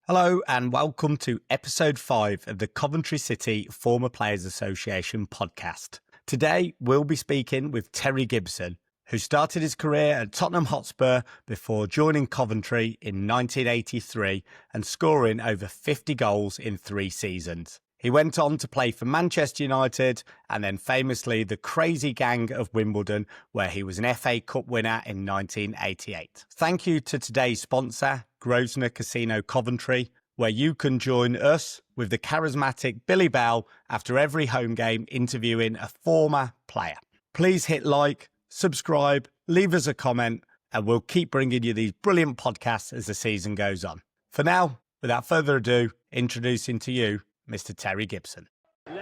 Hello and welcome to episode 5 of the Coventry City Former Players Association podcast. Today we'll be speaking with Terry Gibson, who started his career at Tottenham Hotspur before joining Coventry in 1983 and scoring over 50 goals in 3 seasons. He went on to play for Manchester United and then famously the Crazy Gang of Wimbledon, where he was an FA Cup winner in 1988. Thank you to today's sponsor, Grosvenor Casino Coventry, where you can join us with the charismatic Billy Bell after every home game interviewing a former player. Please hit like, subscribe, leave us a comment, and we'll keep bringing you these brilliant podcasts as the season goes on. For now, without further ado, introducing to you Mr. Terry Gibson. Let's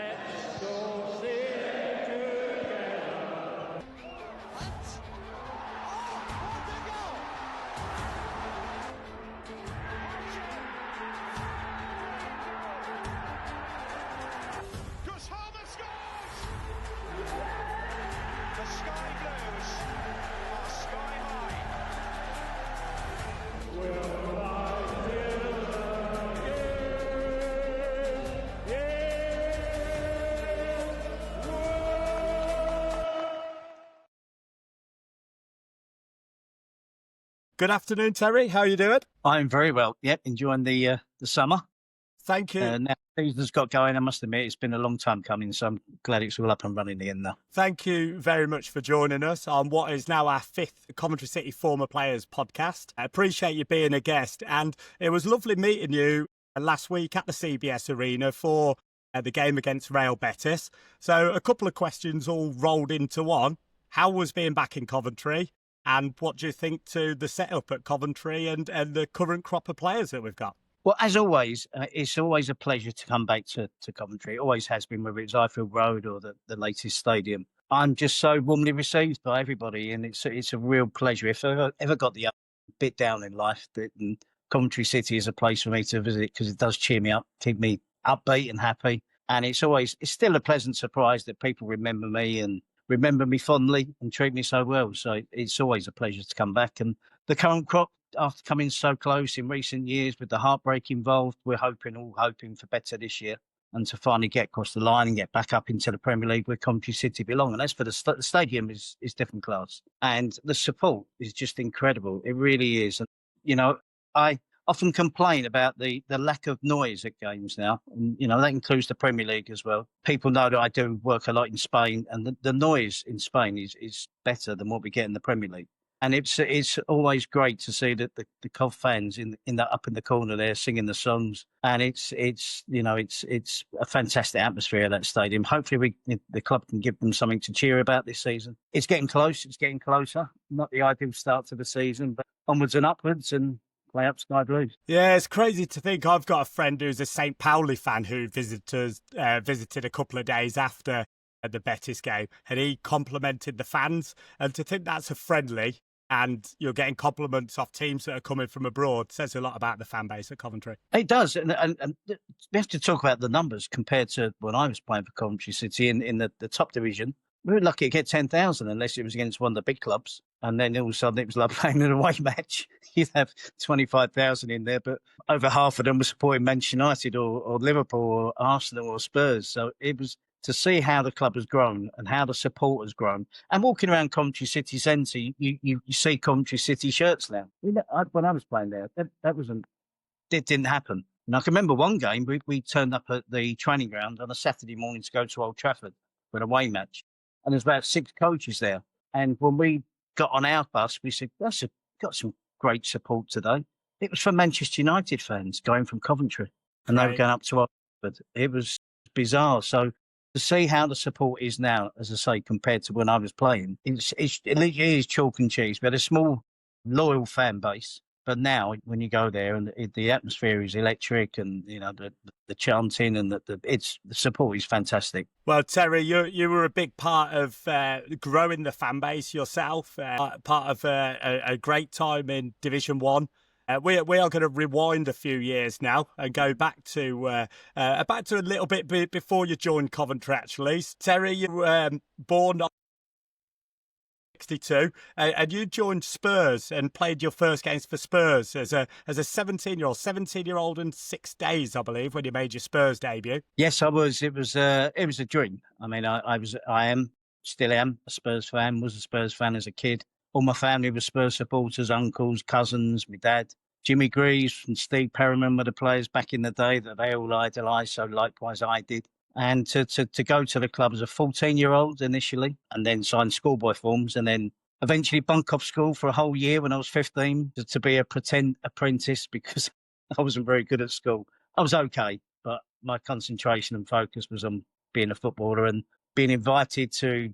go sing together. Gushalma scores! The Sky Blues are sky high. Will I still Good afternoon, Terry. How are you doing? I'm very well. Yep, enjoying the summer. Thank you. Now the season's got going. I must admit, it's been a long time coming, so I'm glad it's all up and running again now. Thank you very much for joining us on what is now our 5th Coventry City Former Players podcast. I appreciate you being a guest, and it was lovely meeting you last week at the CBS Arena for the game against Real Betis. So a couple of questions all rolled into one. How was being back in Coventry? And what do you think to the setup at Coventry and the current crop of players that we've got? Well, as always, it's always a pleasure to come back to Coventry. It always has been, whether it's Highfield Road or the latest stadium. I'm just so warmly received by everybody, and it's a real pleasure. If I ever got the bit down in life, Coventry City is a place for me to visit because it does cheer me up, keep me upbeat and happy. And it's still a pleasant surprise that people remember me and remember me fondly and treat me so well. So it's always a pleasure to come back. And the current crop, after coming so close in recent years with the heartbreak involved, we're all hoping for better this year and to finally get across the line and get back up into the Premier League where Coventry City belong. And as for the stadium is different class. And the support is just incredible. It really is. And, I often complain about the lack of noise at games now. And, that includes the Premier League as well. People know that I do work a lot in Spain, and the noise in Spain is better than what we get in the Premier League. And it's always great to see that the Cov fans up in the corner there singing the songs, and it's a fantastic atmosphere at that stadium. Hopefully the club can give them something to cheer about this season. It's getting close. It's getting closer. Not the ideal start to the season, but onwards and upwards and play up Sky Blues. Yeah, it's crazy to think. I've got a friend who's a St. Pauli fan who visited a couple of days after the Betis game, and he complimented the fans. And to think that's a friendly and you're getting compliments off teams that are coming from abroad says a lot about the fan base at Coventry. It does. And we have to talk about the numbers compared to when I was playing for Coventry City in the top division. We were lucky to get 10,000 unless it was against one of the big clubs. And then all of a sudden it was like playing an away match. You'd have 25,000 in there, but over half of them were supporting Manchester United or Liverpool or Arsenal or Spurs. So it was to see how the club has grown and how the support has grown. And walking around Coventry City Centre, you see Coventry City shirts now. When I was playing there, it didn't happen. And I can remember one game, we turned up at the training ground on a Saturday morning to go to Old Trafford for an away match. And there's about 6 coaches there. And when we got on our bus, we said, got some great support today. It was from Manchester United fans going from Coventry. And they were going up to Oxford. It was bizarre. So to see how the support is now, as I say, compared to when I was playing, it is chalk and cheese. We had a small, loyal fan base. But now, when you go there, and the atmosphere is electric, and the chanting and the support is fantastic. Well, Terry, you were a big part of growing the fan base yourself. Part of a great time in Division 1. We are going to rewind a few years now and go back to a little bit before you joined Coventry. Actually, Terry, you were born 1962, and you joined Spurs and played your first games for Spurs as a 17-year-old in 6 days, I believe, when you made your Spurs debut. Yes, I was. It was a dream. I mean, still am a Spurs fan. Was a Spurs fan as a kid. All my family was Spurs supporters, uncles, cousins, my dad. Jimmy Greaves and Steve Perryman were the players back in the day that they all idolised. So likewise, I did. And to go to the club as a 14-year-old initially, and then sign schoolboy forms, and then eventually bunk off school for a whole year when I was 15 to be a pretend apprentice because I wasn't very good at school. I was okay, but my concentration and focus was on being a footballer, and being invited to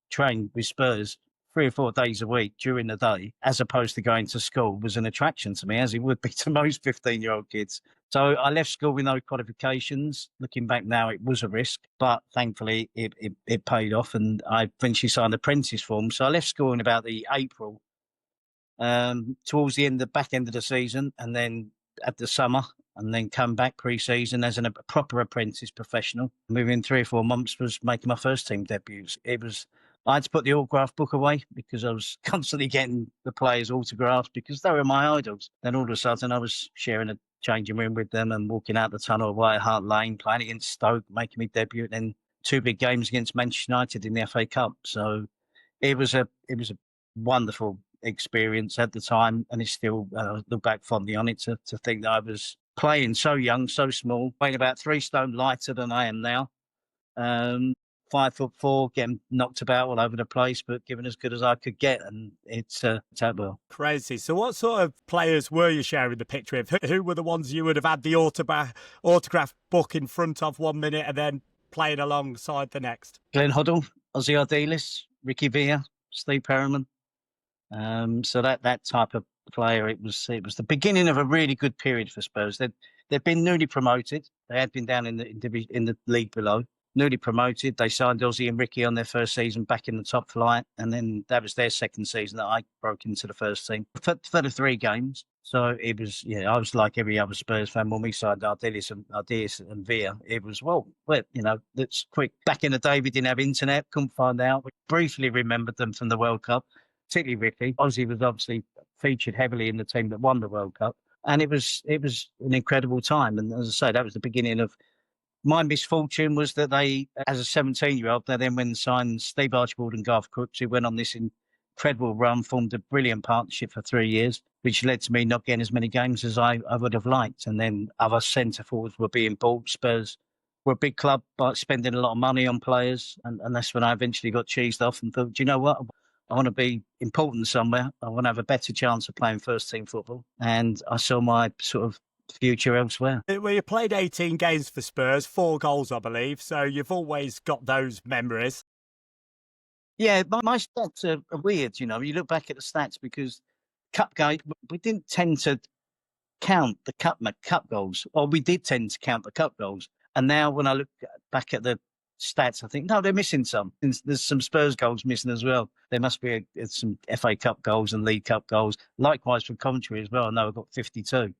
train with Spurs 3 or 4 days a week during the day, as opposed to going to school, was an attraction to me, as it would be to most 15-year-old kids. So I left school with no qualifications. Looking back now, it was a risk, but thankfully it paid off, and I eventually signed apprentice form. So I left school in about the April, towards the back end of the season, and then at the summer, and then come back pre-season as a proper apprentice professional. Within 3 or 4 months was making my first team debuts. I had to put the autograph book away because I was constantly getting the players' autographs because they were my idols. Then all of a sudden I was sharing a changing room with them and walking out the tunnel of White Hart Lane, playing against Stoke, making me debut, and then 2 big games against Manchester United in the FA Cup. So it was a wonderful experience at the time, and it's still look back fondly on it to think that I was playing so young, so small, weighing about 3 stone lighter than I am now. 5'4", getting knocked about all over the place, but given as good as I could get, and it's well. Crazy. So what sort of players were you sharing the pitch with? Who were the ones you would have had the autograph book in front of 1 minute and then playing alongside the next? Glenn Hoddle, Ozzy Ardiles, Ricky Villa, Steve Perryman. So that type of player, it was the beginning of a really good period for Spurs. They'd been newly promoted. They had been down in the league below. Newly promoted. They signed Ozzy and Ricky on their first season back in the top flight, and then that was their second season that I broke into the first team for the 3 games. So it was, I was like every other Spurs fan. When we signed Ardiles and Villa, it was, that's quick. Back in the day, we didn't have internet, couldn't find out. We briefly remembered them from the World Cup, particularly Ricky. Ozzy was obviously featured heavily in the team that won the World Cup, and it was an incredible time. And as I say, that was the beginning of. My misfortune was that they, as a 17-year-old, they then went and signed Steve Archibald and Garth Crooks, who went on this incredible run, formed a brilliant partnership for 3 years, which led to me not getting as many games as I would have liked. And then other centre forwards were being bought. Spurs were a big club, but spending a lot of money on players. And that's when I eventually got cheesed off and thought, do you know what? I want to be important somewhere. I want to have a better chance of playing first team football. And I saw my sort of future elsewhere. Well, you played 18 games for Spurs, 4 goals, I believe. So you've always got those memories. Yeah, my stats are weird. You look back at the stats because cup game, we didn't tend to count the cup goals, or we did tend to count the cup goals. And now when I look back at the stats, I think, no, they're missing some. There's some Spurs goals missing as well. There must be some FA Cup goals and League Cup goals. Likewise for Coventry as well. I know I've got 52.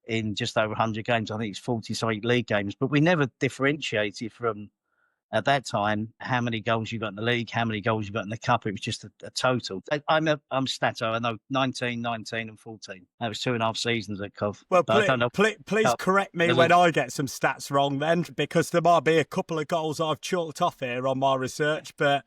In just over 100 games. I think it's 40 league games, but we never differentiated from, at that time, how many goals you got in the league, how many goals you got in the cup. It was just a total. I'm stato. I know 19, 19 and 14. That was 2.5 seasons at Cov. Well, please correct me when I get some stats wrong then, because there might be a couple of goals I've chalked off here on my research, but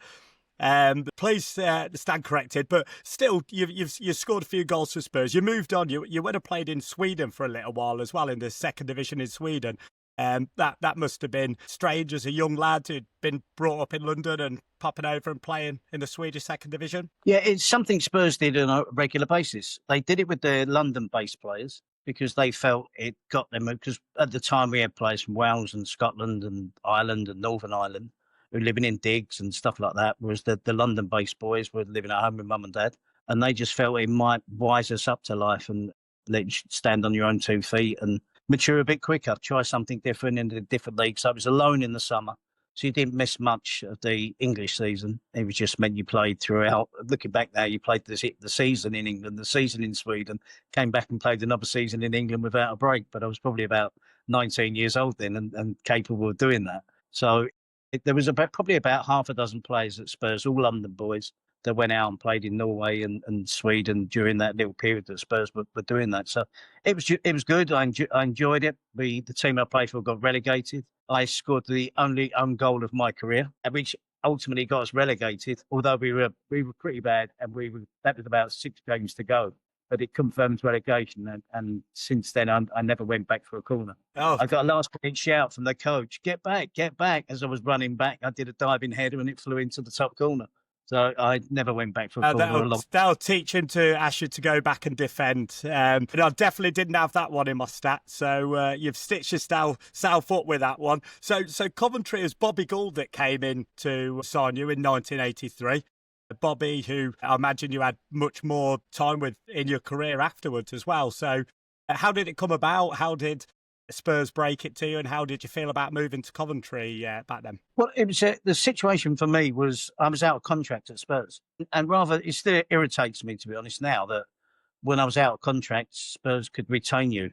please stand corrected. But still, you've scored a few goals for Spurs. You moved on. You went and played in Sweden for a little while as well, in the 2nd division in Sweden. That must have been strange as a young lad who'd been brought up in London and popping over and playing in the Swedish 2nd division. Yeah, it's something Spurs did on a regular basis. They did it with their London-based players because they felt it got them. Because at the time we had players from Wales and Scotland and Ireland and Northern Ireland who were living in digs and stuff like that, whereas the London-based boys were living at home with mum and dad, and they just felt it might wise us up to life and let you stand on your own 2 feet and mature a bit quicker, try something different in a different league. So it was a loan in the summer, so you didn't miss much of the English season. It was just meant you played throughout. Looking back now, you played the season in England, the season in Sweden, came back and played another season in England without a break. But I was probably about 19 years old then and capable of doing that. So There was probably about half a dozen players at Spurs, all London boys, that went out and played in Norway and Sweden during that little period that Spurs were doing that. So it was good. I enjoyed it. The team I played for got relegated. I scored the only own goal of my career, which ultimately got us relegated. Although we were pretty bad, and that was about 6 games to go. But it confirms relegation, and since then I never went back for a corner. Oh, I got a last-minute shout from the coach, get back. As I was running back, I did a diving header and it flew into the top corner. So I never went back for a corner. That'll teach him to ask you to go back and defend. But I definitely didn't have that one in my stats. So you've stitched yourself up with that one. So Coventry is Bobby Gould that came in to sign you in 1983. Bobby, who I imagine you had much more time with in your career afterwards as well. So how did it come about? How did Spurs break it to you, and how did you feel about moving to Coventry back then? Well, it was the situation for me was I was out of contract at Spurs, and rather it still irritates me, to be honest, now that when I was out of contract, Spurs could retain you,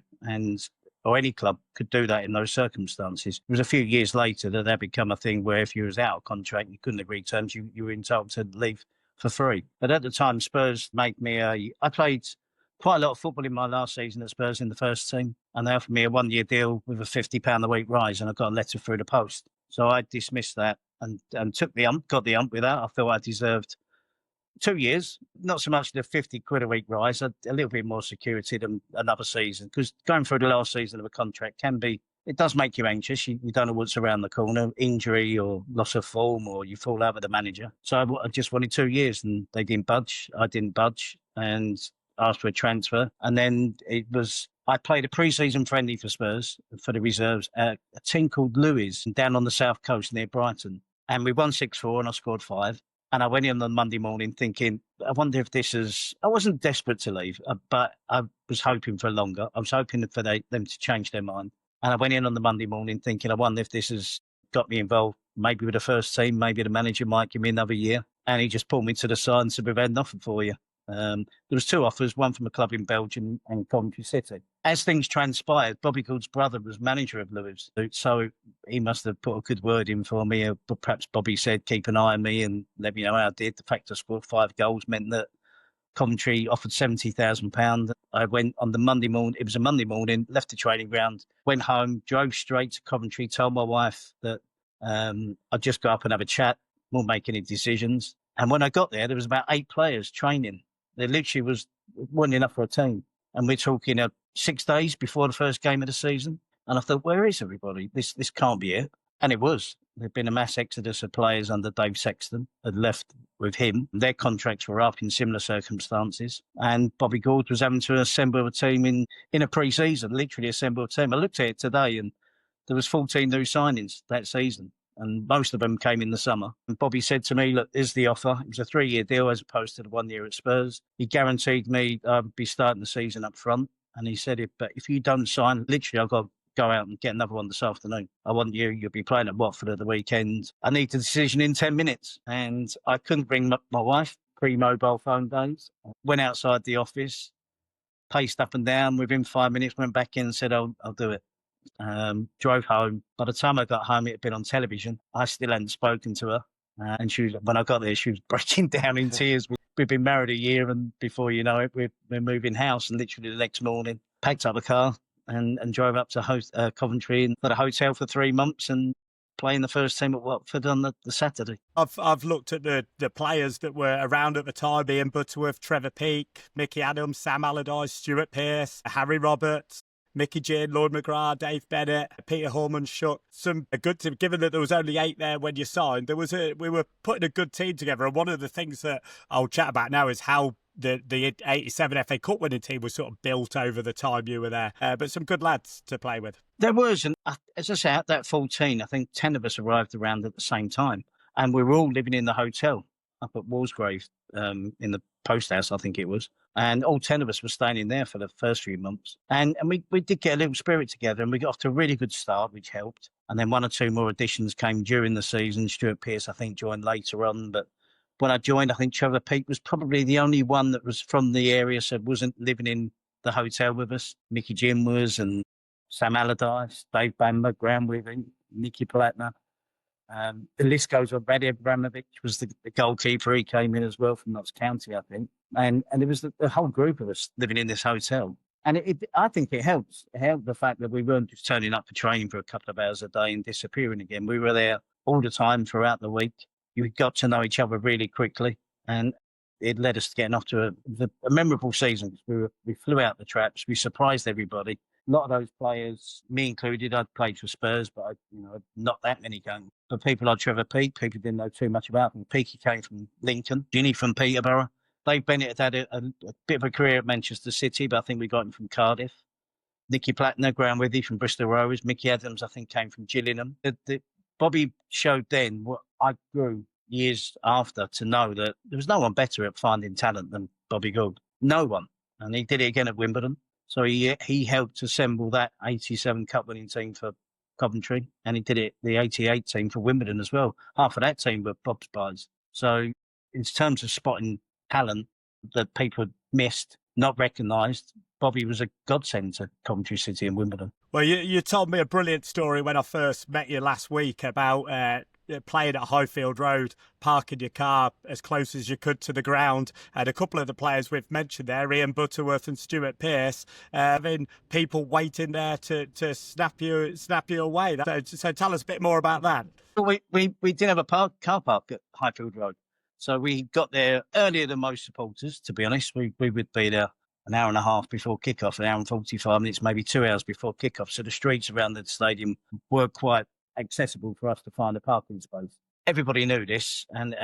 or any club could do that in those circumstances. It was a few years later that became a thing where if you was out of contract, you couldn't agree terms, you were entitled to leave for free. But at the time, Spurs made me I played quite a lot of football in my last season at Spurs in the first team, and they offered me a 1-year deal with a £50 a week rise, and I got a letter through the post. So I dismissed that and took the got the with that. I felt I deserved 2 years, not so much the £50 a week rise, a little bit more security than another season, because going through the last season of a contract it does make you anxious. You don't know what's around the corner, injury or loss of form, or you fall out with the manager. So I just wanted 2 years, and they didn't budge. I didn't budge, and asked for a transfer. And then I played a pre-season friendly for Spurs, for the reserves, a team called Lewes down on the south coast near Brighton. And we won 6-4 and I scored 5. And I went in on Monday morning thinking, I wonder if I wasn't desperate to leave, but I was hoping for longer. I was hoping for them to change their mind. And I went in on the Monday morning thinking, I wonder if this has got me involved, maybe with the first team, maybe the manager might give me another year. And he just pulled me to the side and said, we've had nothing for you. There was 2 offers, one from a club in Belgium and Coventry City. As things transpired, Bobby Gould's brother was manager of Lewes, so he must have put a good word in for me. But perhaps Bobby said, keep an eye on me and let me know how I did. The fact I scored 5 goals meant that Coventry offered £70,000. I went on the Monday morning. It was a Monday morning, left the training ground, went home, drove straight to Coventry, told my wife that I'd just go up and have a chat, won't make any decisions. And when I got there was about 8 players training. There literally wasn't enough for a team. And we're talking 6 days before the first game of the season. And I thought, where is everybody? This can't be it. And it was. There'd been a mass exodus of players under Dave Sexton had left with him. Their contracts were up in similar circumstances. And Bobby Gould was having to assemble a team in a pre-season, literally assemble a team. I looked at it today and there was 14 new signings that season. And most of them came in the summer. And Bobby said to me, look, here's the offer. It was a 3-year deal as opposed to the 1 year at Spurs. He guaranteed me I'd be starting the season up front. And he said, but if you don't sign, literally, I've got to go out and get another one this afternoon. I want you'll be playing at Watford at the weekend. I need a decision in 10 minutes. And I couldn't bring my wife, pre-mobile phone days. Went outside the office, paced up and down. Within 5 minutes, went back in and said, I'll do it. Drove home. By the time I got home, it had been on television. I still hadn't spoken to her. And when I got there, she was breaking down in tears. We've been married a year, and before you know it, we're moving house. And literally the next morning, packed up a car and drove up to Coventry and got a hotel for 3 months and playing the first team at Watford on the Saturday. I've looked at the players that were around at the time: Ian Butterworth, Trevor Peake, Mickey Adams, Sam Allardyce, Stuart Pearce, Harry Roberts, Mickey Ginn, Lord McGrath, Dave Bennett, Peter Horman-Schuck. Some a good team. Given that there was only 8 there when you signed, we were putting a good team together. And one of the things that I'll chat about now is how the 87 FA Cup winning team was sort of built over the time you were there. But some good lads to play with. There was, and as I say, at that 14, I think 10 of us arrived around at the same time, and we were all living in the hotel up at Walsgrave, in the post house, I think it was. And all 10 of us were staying in there for the first few months. And we did get a little spirit together, and we got off to a really good start, which helped. And then 1 or 2 more additions came during the season. Stuart Pearce, I think, joined later on. But when I joined, I think Trevor Peake was probably the only one that was from the area, so wasn't living in the hotel with us. Mickey Ginn was, and Sam Allardyce, Dave Bamber, Graham Wiggin, Nicky Plattner. The list goes on. Brady Abramovich was the goalkeeper. He came in as well from Notts County, I think. And it was the whole group of us living in this hotel. And I think it helps. It helped the fact that we weren't just turning up for training for a couple of hours a day and disappearing again. We were there all the time throughout the week. You got to know each other really quickly. And it led us to getting off to a memorable season. We flew out the traps. We surprised everybody. A lot of those players, me included, I'd played for Spurs, but not that many games. But people like Trevor Peake, people didn't know too much about him. Peakey came from Lincoln, Ginny from Peterborough. Dave Bennett had a bit of a career at Manchester City, but I think we got him from Cardiff. Nicky Plattner, Graham Withy from Bristol Rovers. Mickey Adams, I think, came from Gillingham. Bobby showed then what I grew years after to know that there was no one better at finding talent than Bobby Gould. No one. And he did it again at Wimbledon. So he helped assemble that 87 cup winning team for Coventry, and he did it the 88 team for Wimbledon as well. Half of that team were Bob's guys. So in terms of spotting talent that people missed, not recognised, Bobby was a godsend to Coventry City and Wimbledon. Well, you told me a brilliant story when I first met you last week about playing at Highfield Road, parking your car as close as you could to the ground, and a couple of the players we've mentioned there, Ian Butterworth and Stuart Pearce, having people waiting there to snap you away. So tell us a bit more about that. We didn't have a car park at Highfield Road, so we got there earlier than most supporters. To be honest, we would be there an hour and a half before kickoff, an hour and 45 minutes, maybe 2 hours before kickoff. So the streets around the stadium were quite accessible for us to find a parking space. Everybody knew this, and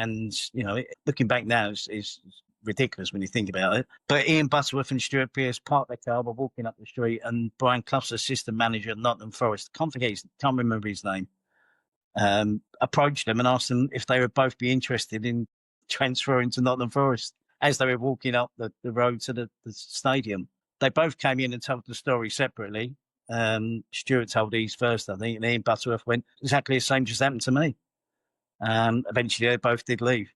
looking back now is ridiculous when you think about it. But Ian Butterworth and Stuart Pearce parked their car, were walking up the street, and Brian Clough's assistant manager at Nottingham Forest, can't remember his name, approached them and asked them if they would both be interested in transferring to Nottingham Forest as they were walking up the road to the stadium. They both came in and told the story separately. Stuart told his first, I think, and Ian Butterworth went, exactly the same just happened to me. Eventually, they both did leave.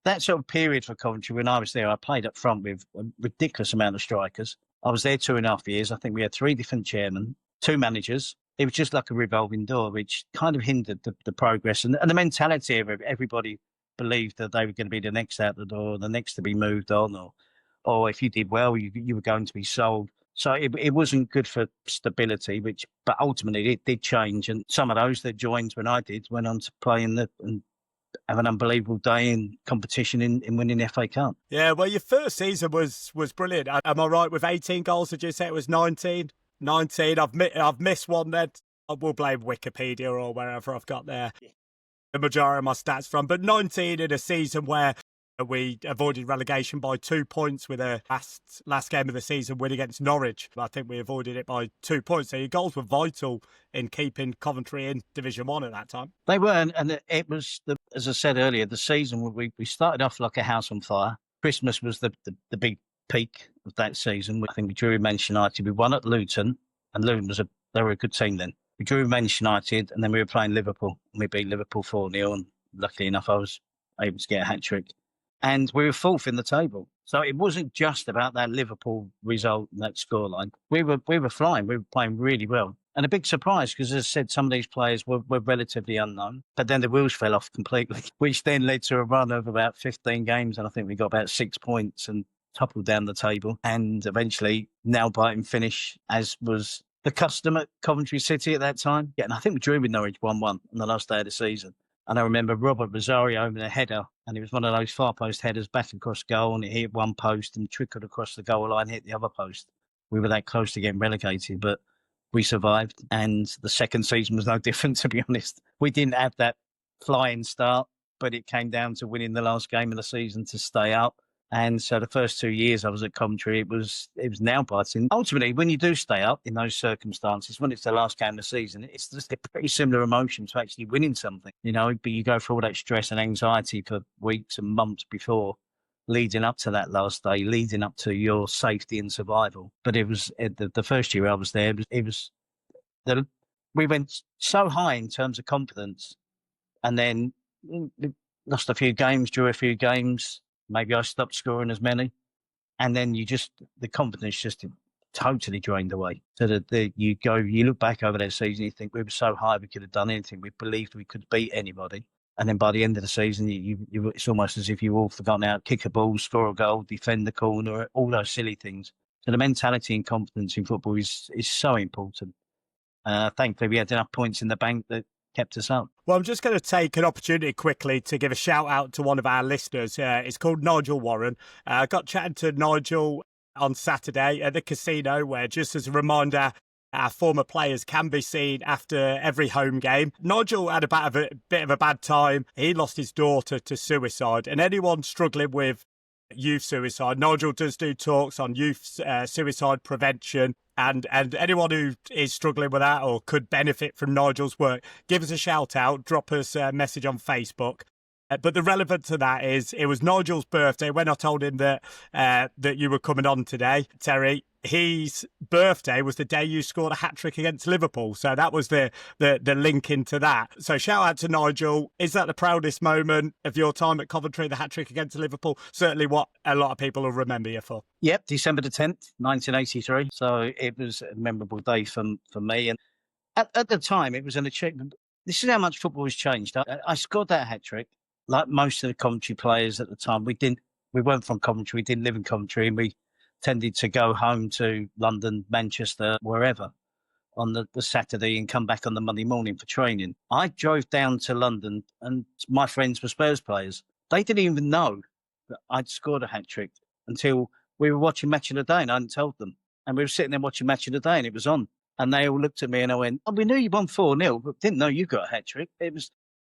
That sort of period for Coventry, when I was there, I played up front with a ridiculous amount of strikers. I was there 2.5 years. I think we had 3 different chairmen, 2 managers. It was just like a revolving door, which kind of hindered the progress. And the mentality of everybody believed that they were going to be the next out the door, the next to be moved on, or if you did well, you were going to be sold. So it wasn't good for stability, but ultimately it did change. And some of those that joined when I did went on to play and have an unbelievable day in competition in winning the FA Cup. Yeah, well, your first season was brilliant. Am I right with 18 goals? Did you say it was 19? 19. I've missed one then. I will blame Wikipedia or wherever I've got the majority of my stats from. But 19 in a season where we avoided relegation by 2 points with a last game of the season win against Norwich. I think we avoided it by 2 points. So your goals were vital in keeping Coventry in Division 1 at that time. They were, and it was, as I said earlier, the season where we started off like a house on fire. Christmas was the big peak of that season. I think we drew with Manchester United. We won at Luton, and Luton they were a good team then. We drew with Manchester United, and then we were playing Liverpool. And we beat Liverpool 4-0, and luckily enough, I was able to get a hat-trick. And we were 4th in the table. So it wasn't just about that Liverpool result and that scoreline. We were flying. We were playing really well. And a big surprise, because as I said, some of these players were relatively unknown. But then the wheels fell off completely, which then led to a run of about 15 games. And I think we got about 6 points and toppled down the table. And eventually, nail-biting finish, as was the custom at Coventry City at that time. Yeah, and I think we drew with Norwich 1-1 on the last day of the season. And I remember Robert Rosario over the header, and it was one of those far post headers back across goal, and it hit one post and trickled across the goal line, hit the other post. We were that close to getting relegated, but we survived. And the second season was no different, to be honest. We didn't have that flying start, but it came down to winning the last game of the season to stay up. And so the first 2 years I was at Coventry, it was nail-biting. Ultimately, when you do stay up in those circumstances, when it's the last game of the season, it's just a pretty similar emotion to actually winning something, but you go through all that stress and anxiety for weeks and months before, leading up to that last day, leading up to your safety and survival. But it was the first year I was there, we went so high in terms of confidence, and then lost a few games, drew a few games. Maybe I stopped scoring as many. And then the confidence just totally drained away. So that you look back over that season, you think we were so high we could have done anything. We believed we could beat anybody. And then by the end of the season, it's almost as if you've all forgotten how to kick a ball, score a goal, defend the corner, all those silly things. So the mentality and confidence in football is so important. Thankfully, we had enough points in the bank that kept us up. Well, I'm just going to take an opportunity quickly to give a shout out to one of our listeners. It's called Nigel Warren. I got chatting to Nigel on Saturday at the casino, where, just as a reminder, our former players can be seen after every home game. Nigel had a bit of a bad time. He lost his daughter to suicide, and anyone struggling with youth suicide, Nigel does do talks on youth suicide prevention. And anyone who is struggling with that or could benefit from Nigel's work, give us a shout out, drop us a message on Facebook. But the relevance to that is, it was Nigel's birthday when I told him that you were coming on today, Terry. His birthday was the day you scored a hat-trick against Liverpool. So that was the link into that. So shout out to Nigel. Is that the proudest moment of your time at Coventry, the hat-trick against Liverpool? Certainly what a lot of people will remember you for. Yep, December the 10th, 1983. So it was a memorable day for me. And at the time, it was an achievement. This is how much football has changed. I scored that hat-trick. Like most of the Coventry players at the time, we weren't from Coventry, we didn't live in Coventry, and we tended to go home to London, Manchester, wherever on the Saturday and come back on the Monday morning for training. I drove down to London, and my friends were Spurs players. They didn't even know that I'd scored a hat-trick until we were watching Match of the Day, and I hadn't told them. And we were sitting there watching Match of the Day, and it was on. And they all looked at me and I went, "Oh, we knew you won 4-0, but didn't know you got a hat-trick."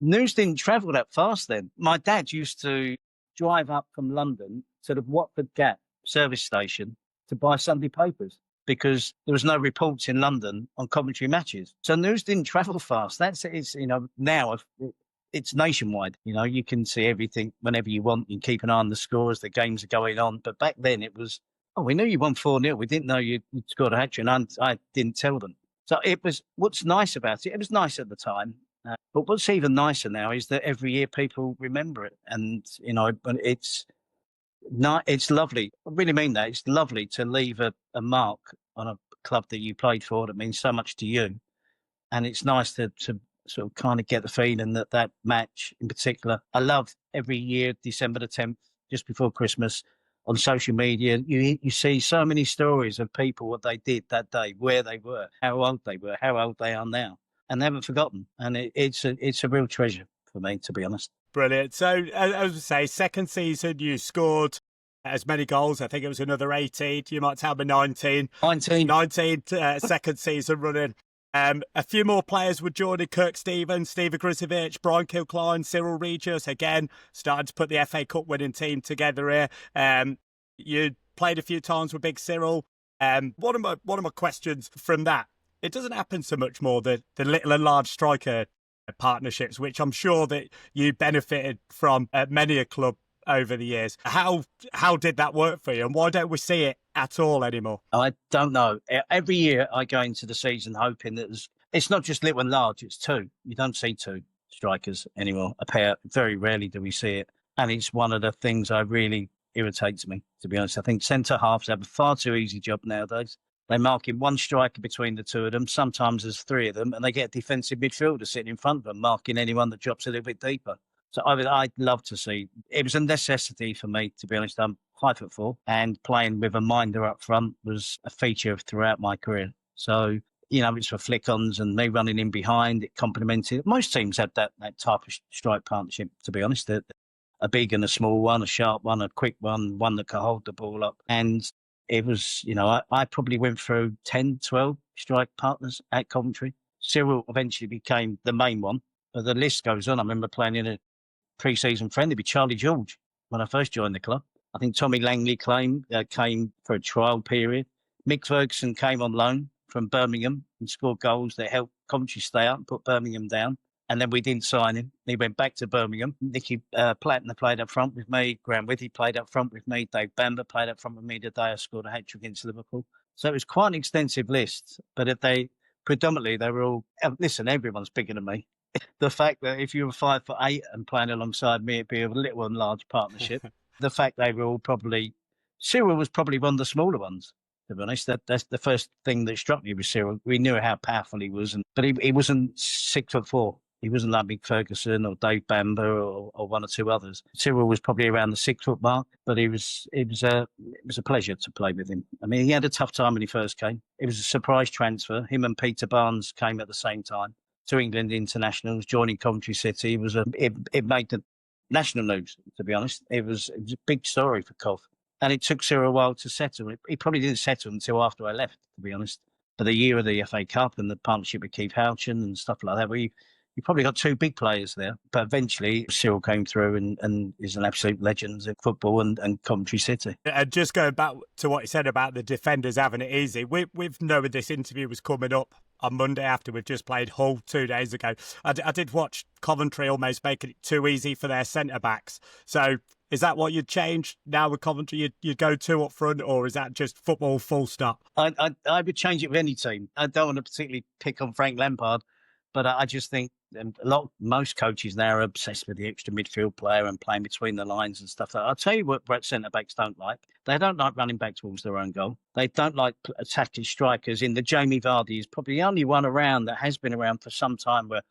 News didn't travel that fast then. My dad used to drive up from London to the Watford Gap service station to buy Sunday papers because there was no reports in London on Coventry matches. So news didn't travel fast. Now it's nationwide. You can see everything whenever you want. You can keep an eye on the scores, the games are going on. But back then it was, we knew you won 4-0. We didn't know you'd scored a hat-trick, and I didn't tell them. So what's nice about it was nice at the time. But what's even nicer now is that every year people remember it, and it's lovely. I really mean that. It's lovely to leave a mark on a club that you played for that means so much to you, and it's nice to sort of kind of get the feeling that match in particular. I love every year December the 10th, just before Christmas, on social media. You see so many stories of people, what they did that day, where they were, how old they were, how old they are now. And they haven't forgotten. And it's a real treasure for me, to be honest. Brilliant. So, as I say, second season, you scored as many goals. I think it was another 18. You might tell me 19. 19, second season running. A few more players were joining: Kirk Stevens, Steve Grizovic, Brian Kilcline, Cyril Regis. Again, starting to put the FA Cup winning team together here. You played a few times with Big Cyril. One of my questions from that, it doesn't happen so much more, the little and large striker partnerships, which I'm sure that you benefited from at many a club over the years. How did that work for you, and why don't we see it at all anymore? I don't know. Every year I go into the season hoping that it's not just little and large, it's two. You don't see two strikers anymore, a pair. Very rarely do we see it. And it's one of the things that really irritates me, to be honest. I think centre-halves have a far too easy job nowadays. They mark in one striker between the two of them. Sometimes there's three of them, and they get a defensive midfielder sitting in front of them, marking anyone that drops a little bit deeper. So I'd love to see. It was a necessity for me, to be honest. I'm 5'4", and playing with a minder up front was a feature throughout my career. So, it's for flick-ons and me running in behind. It complemented. Most teams had that type of strike partnership, to be honest. A big and a small one, a sharp one, a quick one that could hold the ball up. And it was, I probably went through 10, 12 strike partners at Coventry. Cyril eventually became the main one, but the list goes on. I remember playing in a pre-season friendly with Charlie George when I first joined the club. I think Tommy Langley came for a trial period. Mick Ferguson came on loan from Birmingham and scored goals that helped Coventry stay up and put Birmingham down. And then we didn't sign him. He went back to Birmingham. Nicky Plattner played up front with me. Graham Withy played up front with me. Dave Bamber played up front with me the day I scored a hat-trick against Liverpool. So it was quite an extensive list. But they were all... Listen, everyone's bigger than me. The fact that if you were 5'8" and playing alongside me, it'd be a little and large partnership. The fact they were all Cyril was probably one of the smaller ones. To be honest, that's the first thing that struck me with Cyril. We knew how powerful he was, but he wasn't 6'4". He wasn't like Mick Ferguson or Dave Bamber or one or two others. Cyril was probably around the 6 foot mark, but it was a pleasure to play with him. I mean, he had a tough time when he first came. It was a surprise transfer. Him and Peter Barnes came at the same time to England internationals, joining Coventry City. It made the national news, to be honest. It was a big story for Cov. And it took Cyril a while to settle. He probably didn't settle until after I left, to be honest. For the year of the FA Cup and the partnership with Keith Houchin and stuff like that, you probably got two big players there. But eventually, Cyril came through and is an absolute legend in football and Coventry City. And just going back to what you said about the defenders having it easy, we've known this interview was coming up on Monday after we've just played Hull 2 days ago. I did watch Coventry almost making it too easy for their centre-backs. So is that what you'd change now with Coventry? You'd go two up front, or is that just football full stop? I would change it with any team. I don't want to particularly pick on Frank Lampard, but I just think most coaches now are obsessed with the extra midfield player and playing between the lines and stuff. I'll tell you what centre-backs don't like. They don't like running back towards their own goal. They don't like attacking strikers. In the Jamie Vardy is probably the only one around that has been around for some time where,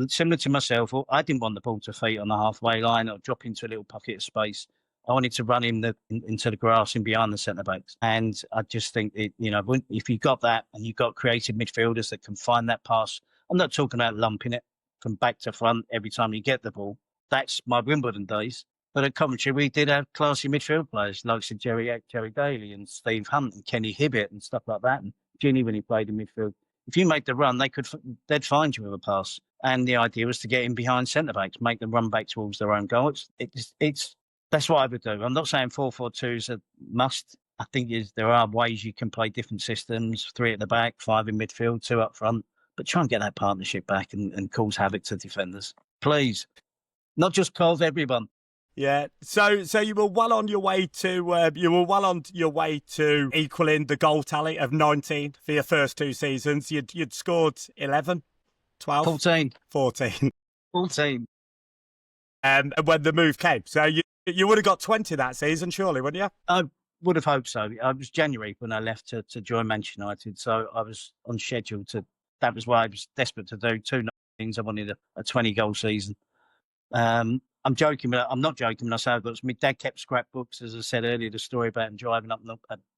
similar to myself, I didn't want the ball to feet on the halfway line or drop into a little pocket of space. I wanted to run him into the grass and behind the centre-backs. And I just think, if you've got that and you've got creative midfielders that can find that pass, I'm not talking about lumping it from back to front every time you get the ball. That's my Wimbledon days. But at Coventry, we did have classy midfield players like Jerry Daly and Steve Hunt and Kenny Hibbett and stuff like that. And Ginny when he played in midfield. If you make the run, they'd find you with a pass. And the idea was to get in behind centre-backs, make them run back towards their own goal. That's what I would do. I'm not saying 4-4-2 is a must. I think there are ways you can play different systems, 3 at the back, 5 in midfield, 2 up front. But try and get that partnership back and cause havoc to defenders. Please. Not just Cove, everyone. Yeah. So you were well on your way to equaling the goal tally of 19 for your first 2 seasons. You'd scored 11, 12, 14. 14. And when the move came. So you would have got 20 that season, surely, wouldn't you? I would have hoped so. It was January when I left to join Manchester United. So I was on schedule that was why I was desperate to do 2 things. I wanted a 20-goal season. I'm joking, but I'm not joking when I say that. My dad kept scrapbooks, as I said earlier, the story about him driving up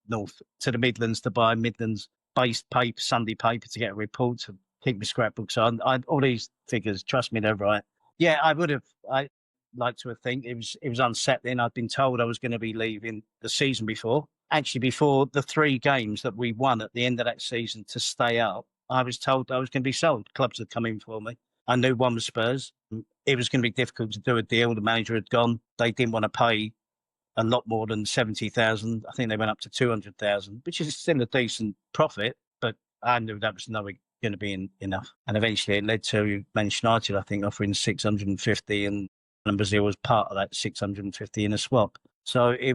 north to the Midlands to buy Midlands-based paper, Sunday paper to get a report to keep my scrapbooks on. All these figures, trust me, they're right. Yeah, I would have. I like to think it was unsettling. I'd been told I was going to be leaving the season before. Actually, before the 3 games that we won at the end of that season to stay up, I was told I was going to be sold. Clubs had come in for me. I knew one was Spurs. It was going to be difficult to do a deal. The manager had gone. They didn't want to pay a lot more than 70,000. I think they went up to 200,000, which is still a decent profit. But I knew that was never going to be enough. And eventually it led to Manchester United, I think, offering 650, and Brazil was part of that 650 in a swap. So it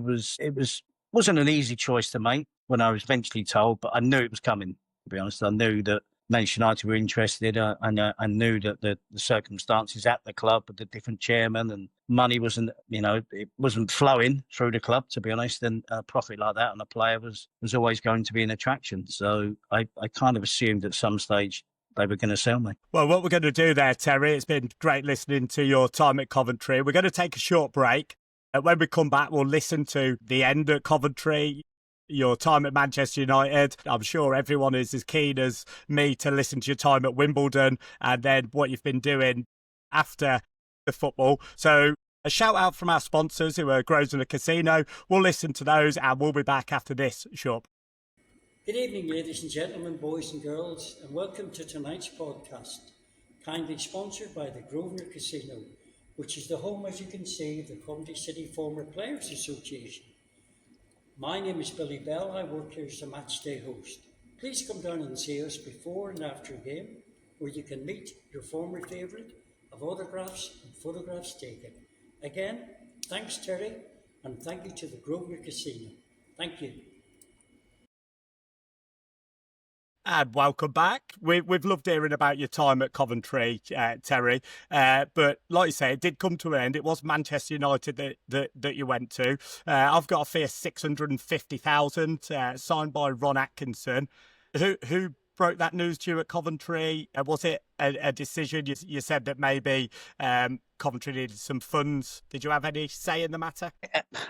wasn't an easy choice to make when I was eventually told, but I knew it was coming. To be honest, I knew that Manchester United were interested. I knew that the circumstances at the club with the different chairman and money wasn't flowing through the club, to be honest. And a profit like that on a player was always going to be an attraction. So I kind of assumed at some stage they were going to sell me. Well, what we're going to do there, Terry, it's been great listening to your time at Coventry. We're going to take a short break. When we come back, we'll listen to the end at Coventry, your time at Manchester United. I'm sure everyone is as keen as me to listen to your time at Wimbledon and then what you've been doing after the football. So a shout out from our sponsors who are Grosvenor Casino. We'll listen to those and we'll be back after this short. Good evening, ladies and gentlemen, boys and girls, and welcome to tonight's podcast, kindly sponsored by the Grosvenor Casino, which is the home, as you can see, of the Coventry City Former Players Association. My name is Billy Bell. I work here as a matchday host. Please come down and see us before and after a game, where you can meet your former favourite, have autographs and photographs taken. Again, thanks Terry, and thank you to the Grosvenor Casino. Thank you. And welcome back. We've loved hearing about your time at Coventry, Terry. But like you say, it did come to an end. It was Manchester United that you went to. I've got a fee of 650,000, signed by Ron Atkinson. Who broke that news to you at Coventry? Was it a decision? You said that maybe Coventry needed some funds. Did you have any say in the matter?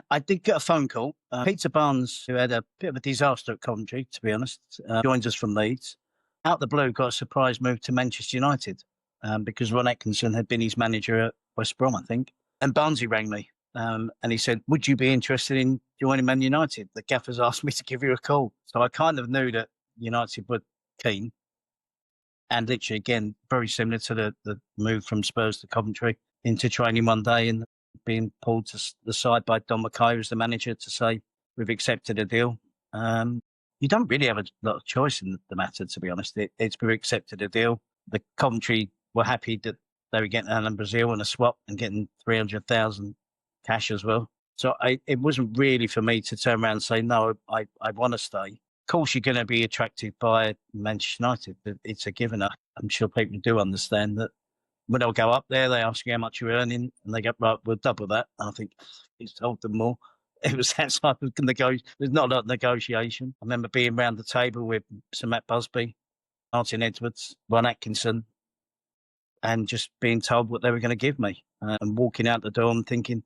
I did get a phone call. Peter Barnes, who had a bit of a disaster at Coventry, to be honest, joins us from Leeds. Out of the blue, got a surprise move to Manchester United because Ron Atkinson had been his manager at West Brom, I think. And Barnesy rang me and he said, would you be interested in joining Man United? The gaffers asked me to give you a call. So I kind of knew that United were keen. And literally, again, very similar to the move from Spurs to Coventry into training one day and being pulled to the side by Don Mackay as the manager to say, we've accepted a deal. You don't really have a lot of choice in the matter, to be honest. We've accepted a deal. The Coventry were happy that they were getting Alan Brazil on a swap and getting 300,000 cash as well. So it wasn't really for me to turn around and say, no, I want to stay. Of course, you're going to be attracted by Manchester United, but it's a given. I'm sure people do understand that when they'll go up there, they ask you how much you're earning, and they go, right, we'll double that. And I think he's told them more. It was that type of negotiation. There's not a lot of negotiation. I remember being around the table with Sir Matt Busby, Martin Edwards, Ron Atkinson, and just being told what they were going to give me and walking out the door and thinking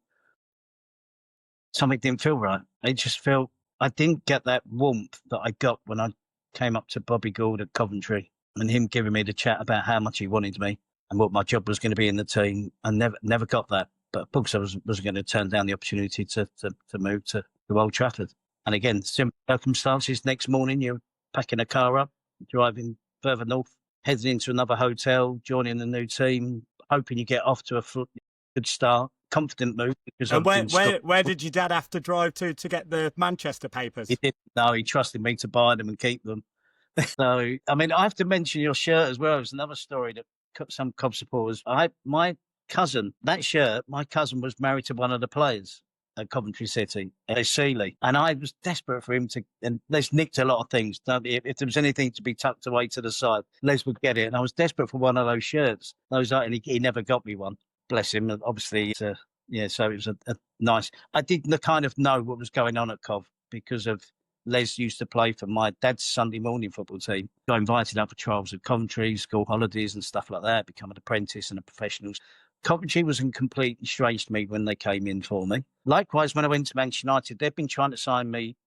something didn't feel right. It just felt, I didn't get that warmth that I got when I came up to Bobby Gould at Coventry and him giving me the chat about how much he wanted me and what my job was going to be in the team. I never got that. But because I was going to turn down the opportunity to move to Old Trafford. And again, similar circumstances. Next morning, you're packing a car up, driving further north, heading into another hotel, joining a new team, hoping you get off to a good start. Confident move. Because and where did your dad have to drive to get the Manchester papers? He didn't. No, he trusted me to buy them and keep them. So, I mean, I have to mention your shirt as well. It's another story that some Cov supporters. My cousin, that shirt, my cousin was married to one of the players at Coventry City, Seeley. And I was desperate for him to, and Les nicked a lot of things. If there was anything to be tucked away to the side, Les would get it. And I was desperate for one of those shirts. And he never got me one. Bless him. Obviously, so it was a nice, I didn't kind of know what was going on at Cov because of Les used to play for my dad's Sunday morning football team. Got invited up for trials at Coventry, school holidays and stuff like that, become an apprentice and a professional. Coventry was in complete strange to me when they came in for me. Likewise, when I went to Manchester United, they've been trying to sign me.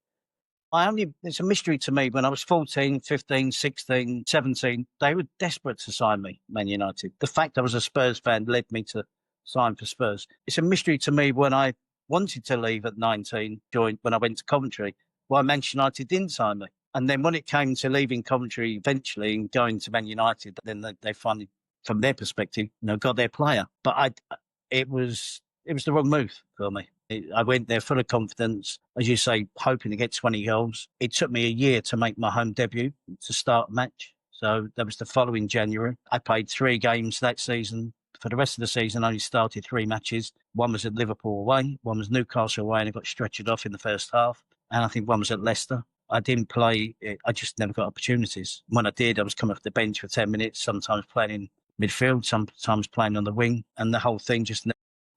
It's a mystery to me. When I was 14, 15, 16, 17, they were desperate to sign me, Man United. The fact I was a Spurs fan led me to sign for Spurs. It's a mystery to me when I wanted to leave at 19, when I went to Coventry, why Manchester United didn't sign me. And then when it came to leaving Coventry eventually and going to Man United, then they finally, from their perspective, got their player. But it was the wrong move for me. I went there full of confidence, as you say, hoping to get 20 goals. It took me a year to make my home debut, to start a match. So that was the following January. I played 3 games that season. For the rest of the season, I only started 3 matches. One was at Liverpool away, one was Newcastle away, and I got stretchered off in the first half. And I think one was at Leicester. I didn't play. I just never got opportunities. When I did, I was coming off the bench for 10 minutes, sometimes playing in midfield, sometimes playing on the wing, and the whole thing just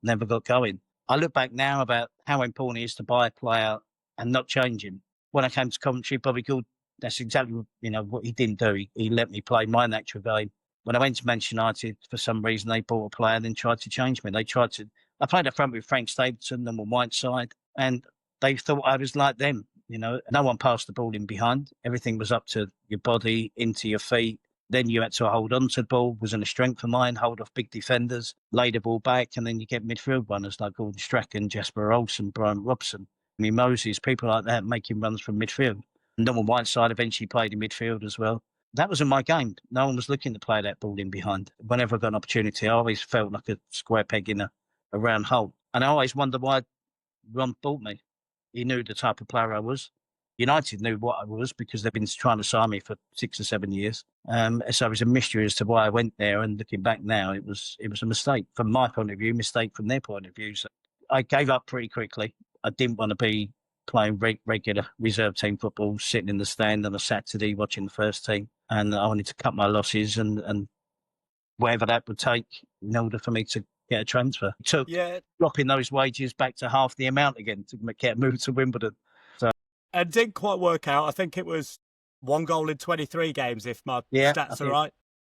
never got going. I look back now about how important it is to buy a player and not change him. When I came to Coventry, Bobby Gould, that's exactly what he didn't do. He let me play my natural game. When I went to Manchester United, for some reason, they bought a player and then tried to change me. I played up front with Frank Stapleton and on Whiteside, and they thought I was like them. No one passed the ball in behind. Everything was up to your body, into your feet. Then you had to hold on to the ball, wasn't a strength of mine, hold off big defenders, lay the ball back, and then you get midfield runners like Gordon Strachan, Jasper Olsen, Brian Robson, Moses, people like that making runs from midfield. Norman Whiteside eventually played in midfield as well. That wasn't my game. No one was looking to play that ball in behind. Whenever I got an opportunity, I always felt like a square peg in a round hole. And I always wondered why Ron bought me. He knew the type of player I was. United knew what I was because they've been trying to sign me for 6 or 7 years. So it was a mystery as to why I went there. And looking back now, it was a mistake from my point of view, mistake from their point of view. So I gave up pretty quickly. I didn't want to be playing regular reserve team football, sitting in the stand on a Saturday watching the first team. and I wanted to cut my losses and whatever that would take in order for me to get a transfer. It took dropping those wages back to half the amount again to get moved to Wimbledon. So and didn't quite work out. I think it was 1 goal in 23 games, if my stats are right.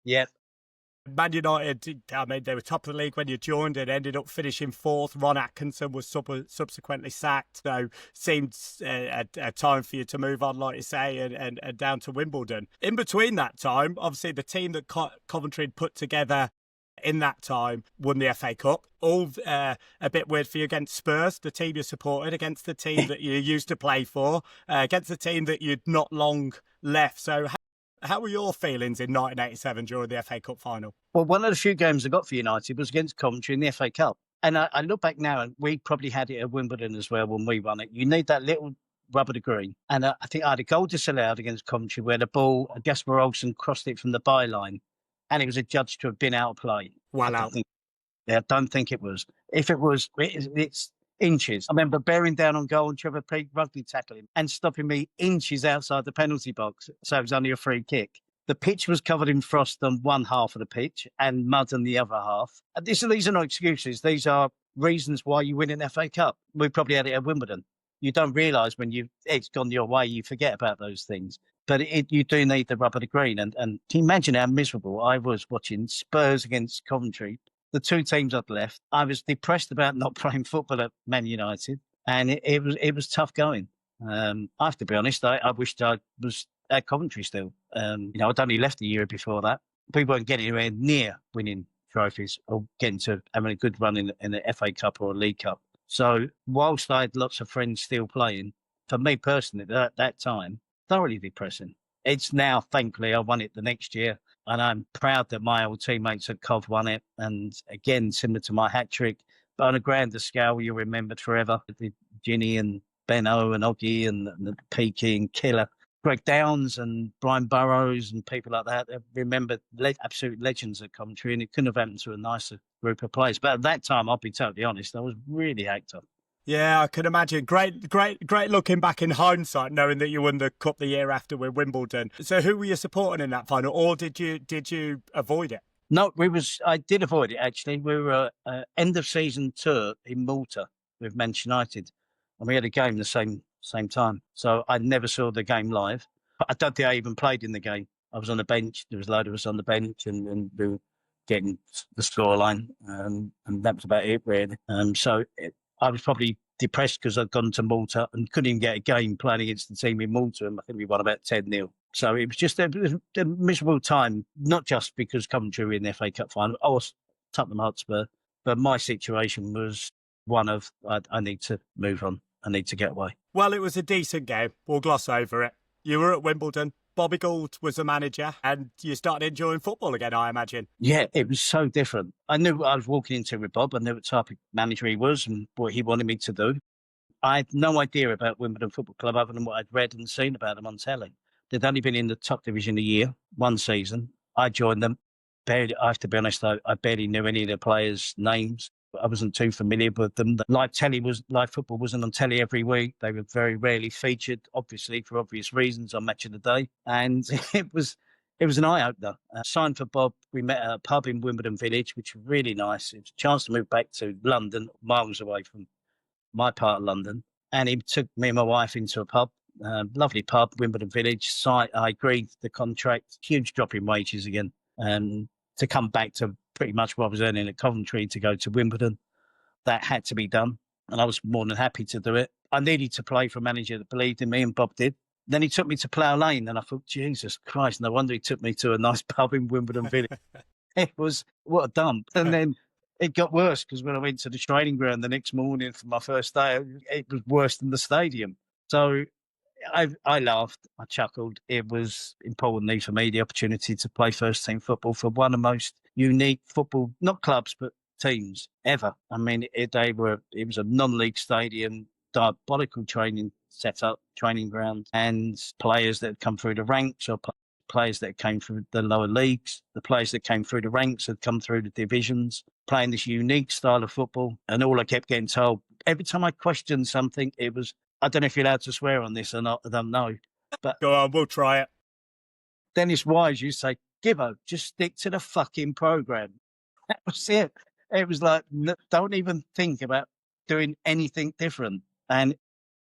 Yeah. Man United, I mean, they were top of the league when you joined and ended up finishing 4th. Ron Atkinson was subsequently sacked. So seemed a time for you to move on, like you say, and down to Wimbledon. In between that time, obviously the team that Coventry had put together in that time won the FA Cup. All a bit weird for you against Spurs, the team you supported, against the team that you used to play for, against the team that you'd not long left. So how were your feelings in 1987 during the FA Cup final? Well, one of the few games I got for United was against Coventry in the FA Cup. And I look back now, and we probably had it at Wimbledon as well when we won it. You need that little rubber to green. And I think I had a goal disallowed against Coventry where the ball, Jasper Olsen crossed it from the byline, and it was adjudged to have been out of play. I don't think it was. If it was, it's inches. I remember bearing down on goal and Trevor Peake rugby tackling and stopping me inches outside the penalty box. So it was only a free kick. The pitch was covered in frost on one half of the pitch and mud on the other half. And these are no excuses. These are reasons why you win an FA Cup. We probably had it at Wimbledon. You don't realise when it's gone your way, you forget about those things. But you do need the rubber to green. And can you imagine how miserable I was watching Spurs against Coventry, the two teams I'd left? I was depressed about not playing football at Man United, and it was tough going. I have to be honest, I wished I was at Coventry still. I'd only left a year before that. We weren't getting anywhere near winning trophies or getting to having a good run in the FA Cup or a League Cup. So whilst I had lots of friends still playing, for me personally, at that time, thoroughly depressing. It's now, thankfully, I won it the next year, and I'm proud that my old teammates at Cov won it. And again, similar to my hat trick, but on a grander scale, you're remembered forever. The Ginny and Benno and Oggy and the Peaky and Killer, Greg Downs and Brian Burrows and people like that. They're remembered absolute legends at Coventry, and it couldn't have happened to a nicer group of players. But at that time, I'll be totally honest, I was really hacked up. Yeah, I can imagine. Great looking back in hindsight, knowing that you won the cup the year after with Wimbledon. So who were you supporting in that final, or did you avoid it? No, I did avoid it, actually. We were end of season tour in Malta with Manchester United, and we had a game the same time. So I never saw the game live. I don't think I even played in the game. I was on the bench. There was a load of us on the bench, and we were getting the scoreline, and that was about it, really. I was probably depressed because I'd gone to Malta and couldn't even get a game playing against the team in Malta, and I think we won about 10-0. So it was just a miserable time, not just because Coventry were in the FA Cup final, I was Tottenham Hotspur, but my situation was one of, I need to move on. I need to get away. Well, it was a decent game. We'll gloss over it. You were at Wimbledon. Bobby Gould was the manager, and you started enjoying football again, I imagine. Yeah, it was so different. I knew what I was walking into with Bob. I knew what type of manager he was and what he wanted me to do. I had no idea about Wimbledon Football Club other than what I'd read and seen about them on telly. They'd only been in the top division a year, one season. I joined them. I have to be honest, I barely knew any of the players' names. I wasn't too familiar with them. Live football wasn't on telly every week. They were very rarely featured, obviously for obvious reasons, on Match of the Day. And it was an eye opener. Signed for Bob. We met at a pub in Wimbledon Village, which was really nice. It was a chance to move back to London, miles away from my part of London. And he took me and my wife into a pub, lovely pub, Wimbledon Village. I agreed the contract, huge drop in wages again, to come back to pretty much what I was earning at Coventry to go to Wimbledon. That had to be done, and I was more than happy to do it. I needed to play for a manager that believed in me, and Bob did. Then he took me to Plough Lane, and I thought, Jesus Christ, no wonder he took me to a nice pub in Wimbledon Village. It was, what a dump. And then it got worse, because when I went to the training ground the next morning for my first day, it was worse than the stadium. So I laughed, I chuckled. It was important for me, the opportunity to play first team football for one of the most unique football, not clubs, but teams ever. I mean, it was a non-league stadium, diabolical training setup, training ground, and players that had come through the ranks or players that came through the lower leagues, the players that came through the ranks had come through the divisions, playing this unique style of football. And all I kept getting told, every time I questioned something, it was, I don't know if you're allowed to swear on this or not, I don't know. But go on, we'll try it. Dennis Wise used to say, Gibbo, just stick to the fucking programme. That was it. It was like, don't even think about doing anything different. And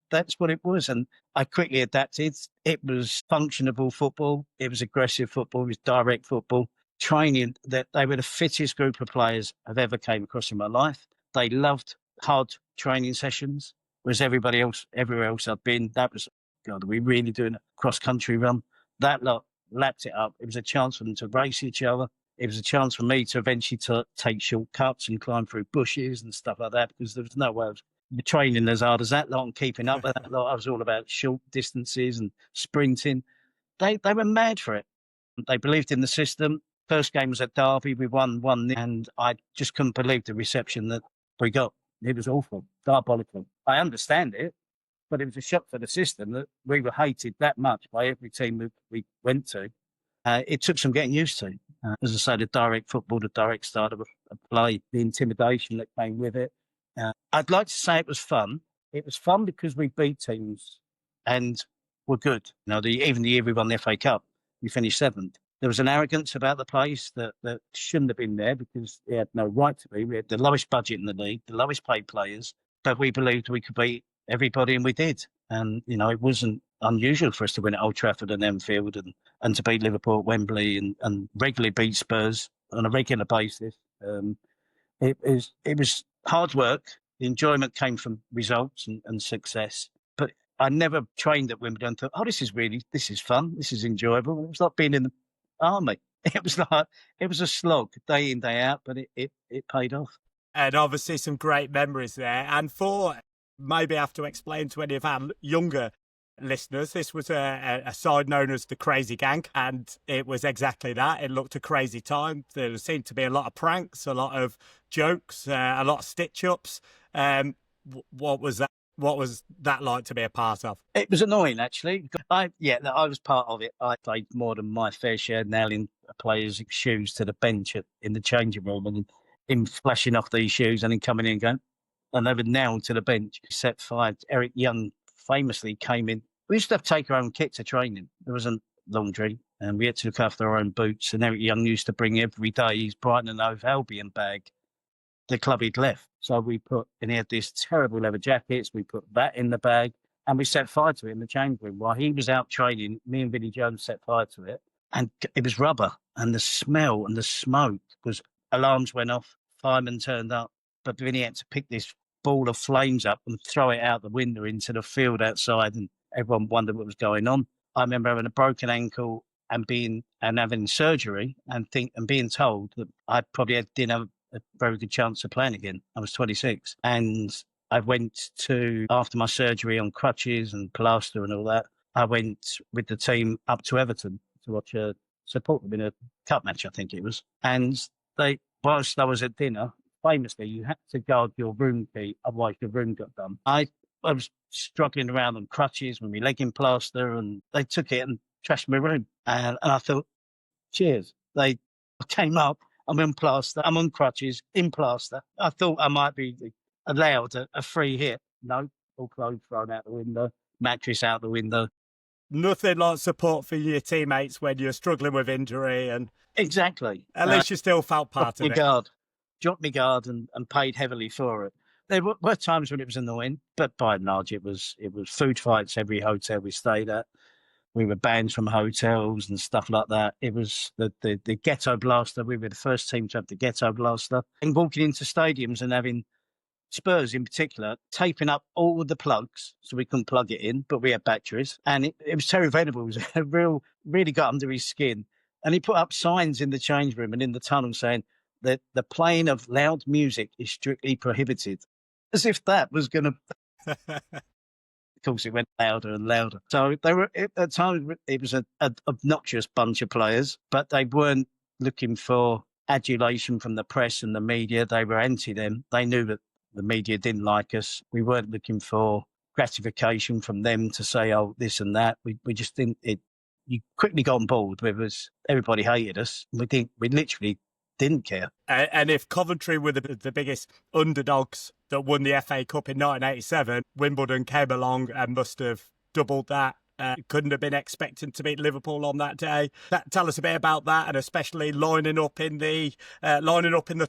that's what it was. And I quickly adapted. It was functionable football. It was aggressive football. It was direct football. Training, that they were the fittest group of players I've ever came across in my life. They loved hard training sessions, whereas everybody else, everywhere else I've been, that was, God, are we really doing a cross-country run? That lot lapped it up. It was a chance for them to race each other. It was a chance for me to eventually take shortcuts and climb through bushes and stuff like that, because there was no way of training as hard as that lot and keeping up with that lot. I was all about short distances and sprinting. They were mad for it. They believed in the system. First game was at Derby. We won 1-0, and I just couldn't believe the reception that we got. It was awful, diabolical. I understand it, but it was a shock for the system that we were hated that much by every team we went to. It took some getting used to. As I say, the direct football, the direct style of a play, the intimidation that came with it. I'd like to say it was fun. It was fun because we beat teams and were good. Even the year we won the FA Cup, we finished 7th. There was an arrogance about the place that shouldn't have been there, because it had no right to be. We had the lowest budget in the league, the lowest paid players, but we believed we could beat everybody, and we did. And, it wasn't unusual for us to win at Old Trafford and Anfield and to beat Liverpool at Wembley and regularly beat Spurs on a regular basis. It was hard work. The enjoyment came from results and success. But I never trained at Wimbledon and thought, oh, this is fun. This is enjoyable. It was like being in the army. It was a slog day in, day out, but it paid off. And obviously some great memories there. And for maybe have to explain to any of our younger listeners, this was a side known as the Crazy Gang, and it was exactly that. It looked a crazy time. There seemed to be a lot of pranks, a lot of jokes, a lot of stitch-ups. What was that? What was that like to be a part of? It was annoying, actually. I was part of it. I played more than my fair share nailing players' shoes to the bench in the changing room, and him flashing off these shoes and then coming in and going, and they were nailed to the bench. Set 5. Eric Young famously came in. We used to have to take our own kit to training. There wasn't laundry, and we had to look after our own boots. And Eric Young used to bring every day his Brighton and Hove Albion bag, the club he'd left. So and he had these terrible leather jackets. We put that in the bag, and we set fire to it in the change room. While he was out training, me and Vinnie Jones set fire to it. And it was rubber, and the smell and the smoke was, alarms went off, firemen turned up, but Vinnie had to pick this ball of flames up and throw it out the window into the field outside, and everyone wondered what was going on. I remember having a broken ankle and having surgery and being told that I probably didn't have a very good chance of playing again. I was 26, and I went to, after my surgery on crutches and plaster and all that, I went with the team up to Everton to watch support them in a cup match, I think it was. And whilst I was at dinner, famously, you had to guard your room key, otherwise your room got done. I was struggling around on crutches with my leg in plaster, and they took it and trashed my room. And I thought, cheers. I came up, I'm in plaster, I'm on crutches, in plaster. I thought I might be allowed a free hit. No, all clothes thrown out the window, mattress out the window. Nothing like support for your teammates when you're struggling with injury. And exactly. At least you still felt part of it. Dropped my guard and paid heavily for it. There were times when it was annoying, but by and large, it was food fights every hotel we stayed at. We were banned from hotels and stuff like that. It was the ghetto blaster. We were the first team to have the ghetto blaster. And walking into stadiums and having Spurs in particular, taping up all the plugs so we couldn't plug it in, but we had batteries. And it was Terry Venables. It was really got under his skin. And he put up signs in the change room and in the tunnel saying that the playing of loud music is strictly prohibited. As if that was going to... Of course, it went louder and louder. So they were, at times, it was an obnoxious bunch of players, but they weren't looking for adulation from the press and the media. They were anti them. They knew that the media didn't like us. We weren't looking for gratification from them to say, oh, this and that. We just didn't. You quickly got on board with us. Everybody hated us. We literally didn't care. And if Coventry were the biggest underdogs that won the FA Cup in 1987, Wimbledon came along and must have doubled that couldn't have been expecting to beat Liverpool on that day. Tell us a bit about that, and especially lining up in the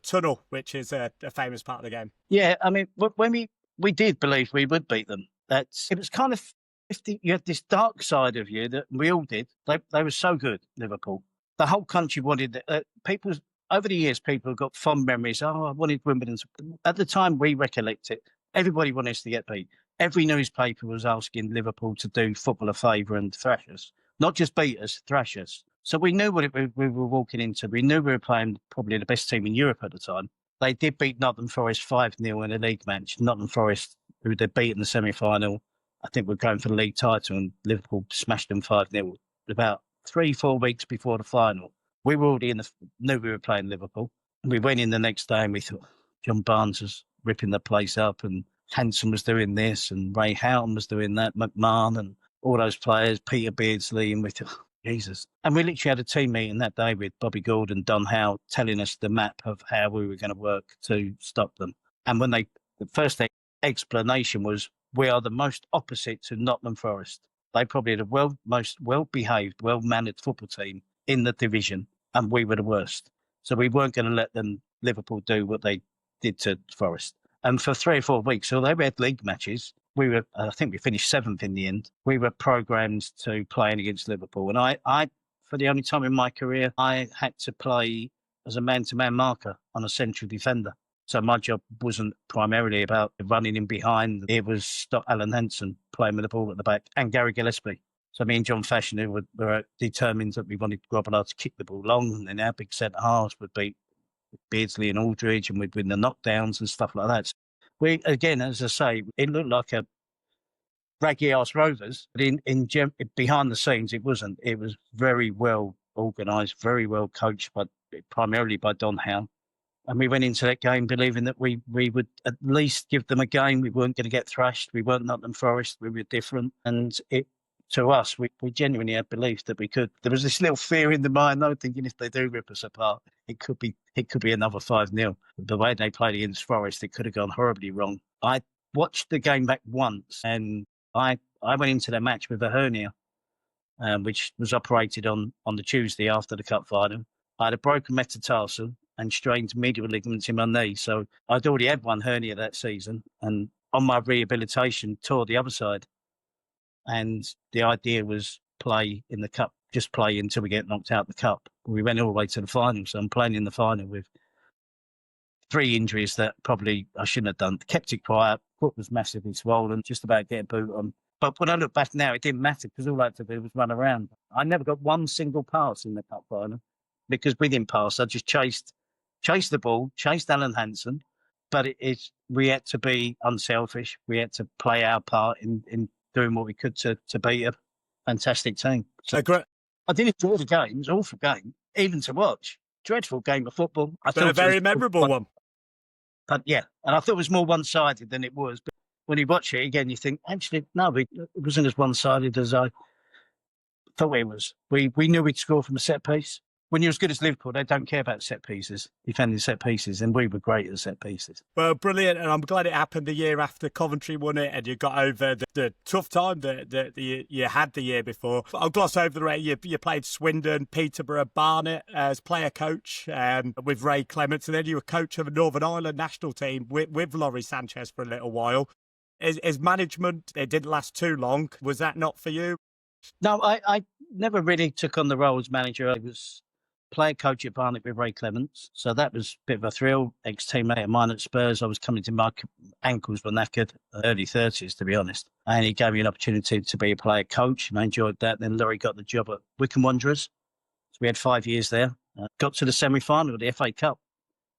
tunnel, which is a famous part of the game. Yeah, I mean, when we did believe we would beat them, it was kind of 50. You had this dark side of you that we all did. They were so good, Liverpool. The whole country wanted people. Over the years, people have got fond memories. Oh, I wanted Wimbledon. At the time, we recollect it. Everybody wanted us to get beat. Every newspaper was asking Liverpool to do football a favour and thrash us. Not just beat us, thrash us. So we knew what we were walking into. We knew we were playing probably the best team in Europe at the time. They did beat Nottingham Forest 5-0 in a league match. Nottingham Forest, who they beat in the semi-final, I think we're going for the league title, and Liverpool smashed them 5-0 about 3-4 weeks before the final. We were already knew we were playing Liverpool. We went in the next day and we thought John Barnes was ripping the place up, and Hanson was doing this, and Ray Houghton was doing that, McMahon and all those players, Peter Beardsley, and we thought, Jesus. And we literally had a team meeting that day with Bobby Gould and Don Howe telling us the map of how we were going to work to stop them. And when the first explanation was, we are the most opposite to Nottingham Forest. They probably had the most well-behaved, well-mannered football team in the division, and we were the worst. So we weren't going to let Liverpool do what they did to Forest. And for 3 or 4 weeks, although we had league matches, I think we finished 7th in the end. We were programmed to playing against Liverpool. And I, for the only time in my career, I had to play as a man-to-man marker on a central defender. So my job wasn't primarily about running in behind. It was stop Alan Henson playing with the ball at the back, and Gary Gillespie. So me and John Fashion, who were determined that we wanted Grobbelaar to kick the ball long, and then our big centre halves would beat Beardsley and Aldridge, and we'd win the knockdowns and stuff like that. So we, again, as I say, it looked like a raggy-ass Rovers, but behind the scenes, it wasn't. It was very well organised, very well coached, primarily by Don Howe. And we went into that game believing that we would at least give them a game. We weren't going to get thrashed. We weren't Nottingham Forest. We were different. And to us, we genuinely had belief that we could. There was this little fear in the mind, though, thinking if they do rip us apart, it could be another 5-0. The way they played against Forest, it could have gone horribly wrong. I watched the game back once, and I went into the match with a hernia, which was operated on the Tuesday after the cup final. I had a broken metatarsal and strained medial ligaments in my knee. So I'd already had one hernia that season, and on my rehabilitation, tore the other side. And the idea was play in the cup, just play until we get knocked out the cup. We went all the way to the final, so I'm playing in the final with 3 injuries that probably I shouldn't have done. Kept it quiet, foot was massively swollen, just about get a boot on. But when I look back now, it didn't matter because all I had to do was run around. I never got one single pass in the cup final because we didn't pass. I just chased the ball, chased Alan Hansen. But we had to be unselfish. We had to play our part in doing what we could to beat a fantastic team. So I did enjoy the game. It was an awful game, even to watch. Dreadful game of football. But a very memorable one. But yeah, and I thought it was more one-sided than it was. But when you watch it again, you think, actually, no, it wasn't as one-sided as I thought it was. We knew we'd score from a set piece. When you're as good as Liverpool, they don't care about set pieces, defending set pieces, and we were great at set pieces. Well, brilliant, and I'm glad it happened the year after Coventry won it, and you got over the tough time that you had the year before. I'll gloss over the rest. You played Swindon, Peterborough, Barnet as player coach with Ray Clements, and then you were coach of a Northern Ireland national team with Laurie Sanchez for a little while. As management, it didn't last too long. Was that not for you? No, I never really took on the role as manager. I was player coach at Barnet with Ray Clements. So that was a bit of a thrill. Ex-teammate of mine at Spurs. I was coming to my ankles were knackered, early 30s, to be honest. And he gave me an opportunity to be a player coach, and I enjoyed that. Then Laurie got the job at Wycombe Wanderers. So we had 5 years there. Got to the semi-final of the FA Cup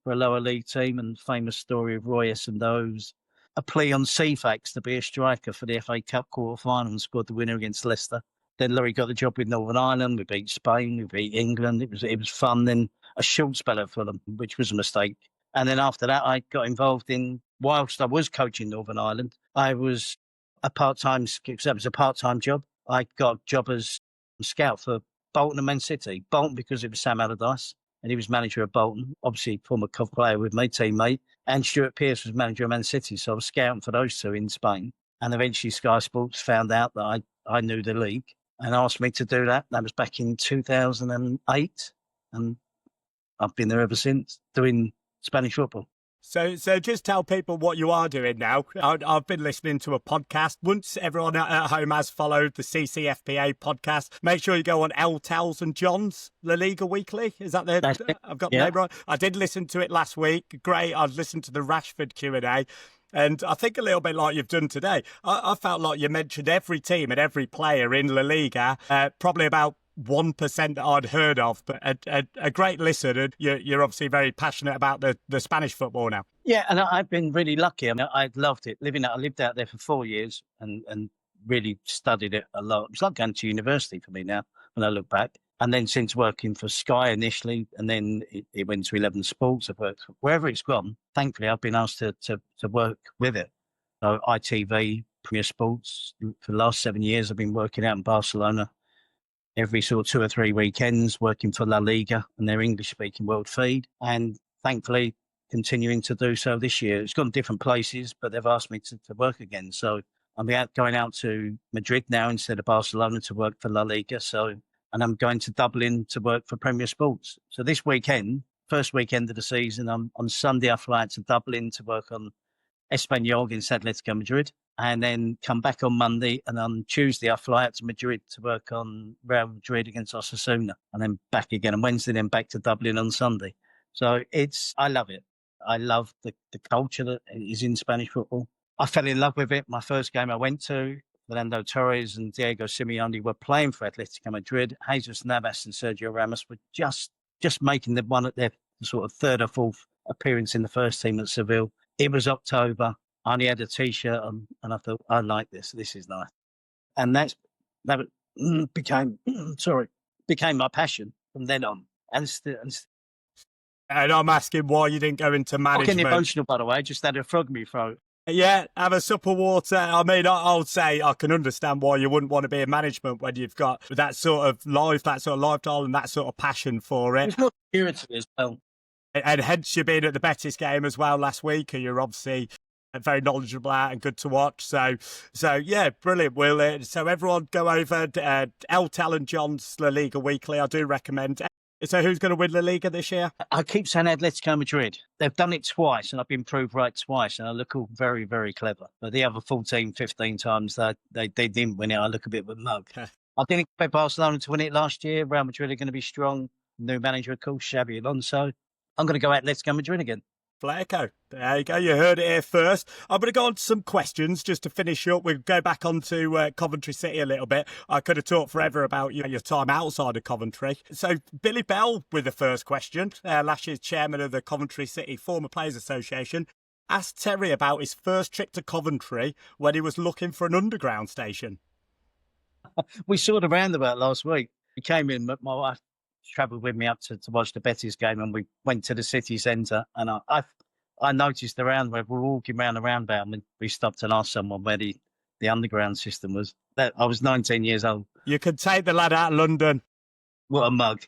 for a lower league team, and famous story of Roy Essendo's a plea on Ceefax to be a striker for the FA Cup quarter-final and scored the winner against Leicester. Then Laurie got the job with Northern Ireland. We beat Spain. We beat England. It was fun. Then a short spell at Fulham, which was a mistake. And then after that, I got involved in, whilst I was coaching Northern Ireland, I was a part-time, because that was a part-time job. I got a job as a scout for Bolton and Man City. Bolton because it was Sam Allardyce, and he was manager of Bolton. Obviously, former Cov player with me, teammate. And Stuart Pearce was manager of Man City. So I was scouting for those two in Spain. And eventually Sky Sports found out that I I knew the league and asked me to do that. That was back in 2008. And I've been there ever since doing Spanish football. So just tell people what you are doing now. I've been listening to a podcast. Once everyone at home has followed the CCFPA podcast, make sure you go on Tels and John's La Liga Weekly. Is that the? I've got the name right. I did listen to it last week. Great. I've listened to the Rashford Q&A. And I think a little bit like you've done today. I felt like you mentioned every team and every player in La Liga, probably about 1% that I'd heard of, but a great listen. And you're obviously very passionate about the Spanish football now. Yeah, and I've been really lucky. I mean, I loved it. I lived out there for 4 years and really studied it a lot. It's like going to university for me now when I look back. And then since working for Sky initially, and then it went to 11 Sports, I've worked wherever it's gone. Thankfully, I've been asked to work with it. So ITV, Premier Sports, for the last 7 years, I've been working out in Barcelona every sort of 2 or 3 weekends, working for La Liga and their English-speaking world feed. And thankfully, continuing to do so this year. It's gone different places, but they've asked me to work again. So I'm going out to Madrid now instead of Barcelona to work for La Liga. And I'm going to Dublin to work for Premier Sports. So this weekend, first weekend of the season, on Sunday I fly out to Dublin to work on Espanyol against Atletico Madrid, and then come back on Monday. And on Tuesday I fly out to Madrid to work on Real Madrid against Osasuna, and then back again on Wednesday, then back to Dublin on Sunday. So I love it. I love the culture that is in Spanish football. I fell in love with it. My first game I went to, Fernando Torres and Diego Simeone were playing for Atletico Madrid. Jesus Navas and Sergio Ramos were just making their sort of third or fourth appearance in the first team at Seville. It was October. I only had a T-shirt on, and I thought, I like this. This is nice. And that became my passion from then on. And I'm asking why you didn't go into management. I'm getting emotional, by the way. I just had a frog in my throat. Yeah, have a sup of water. I mean, I'll say I can understand why you wouldn't want to be in management when you've got that sort of lifestyle and that sort of passion for it. It's more security as well. And hence you being at the Betis game as well last week, and you're obviously very knowledgeable at and good to watch. So yeah, brilliant, Will. So everyone go over Tel and John's La Liga Weekly. I do recommend. So who's going to win La Liga this year? I keep saying Atletico Madrid. They've done it twice, and I've been proved right twice, and I look all very, very clever. But the other 14, 15 times they didn't win it, I look a bit of a mug. I didn't expect Barcelona to win it last year. Real Madrid are going to be strong. New manager, of course, Xabi Alonso. I'm going to go Atletico Madrid again. Flacco. There you go. You heard it here first. I'm going to go on to some questions just to finish up. We'll go back onto Coventry City a little bit. I could have talked forever about your time outside of Coventry. So Billy Bell with the first question, last year's chairman of the Coventry City Former Players Association, asked Terry about his first trip to Coventry when he was looking for an underground station. We saw the roundabout last week. He came in, my wife travelled with me up to watch the Betis game, and we went to the city centre, and I noticed the roundabout. We were walking around the roundabout, and we stopped and asked someone where the underground system was. I was 19 years old. You could take the lad out of London. What a mug.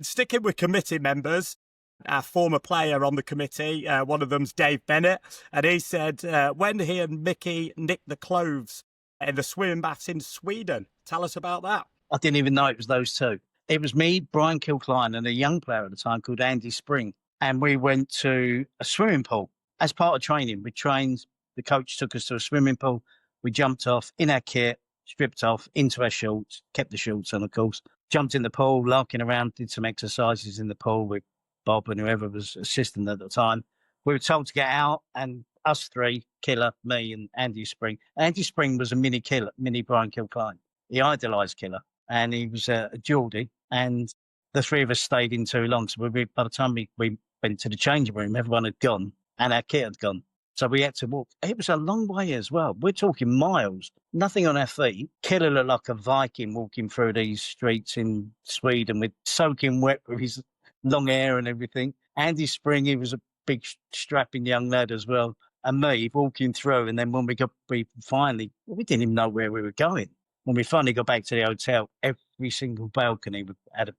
Sticking with committee members, our former player on the committee, one of them's Dave Bennett, and he said when he and Mickey nicked the clothes in the swimming baths in Sweden. Tell us about that. I didn't even know it was those two. It was me, Brian Kilcline, and a young player at the time called Andy Spring. And we went to a swimming pool as part of training. We trained, the coach took us to a swimming pool. We jumped off in our kit, stripped off into our shorts, kept the shorts on, of course, jumped in the pool, larking around, did some exercises in the pool with Bob and whoever was assistant at the time. We were told to get out, and us three, Killer, me and Andy Spring. Andy Spring was a mini Brian Kilcline. He idolised Killer. And he was a Geordie, and the three of us stayed in too long. So by the time we went to the changing room, everyone had gone and our kit had gone. So we had to walk. It was a long way as well. We're talking miles, nothing on our feet. Killer looked like a Viking walking through these streets in Sweden with soaking wet with his long hair and everything. Andy Spring, he was a big strapping young lad as well. And me walking through. And then when we didn't even know where we were going. When we finally got back to the hotel, every single balcony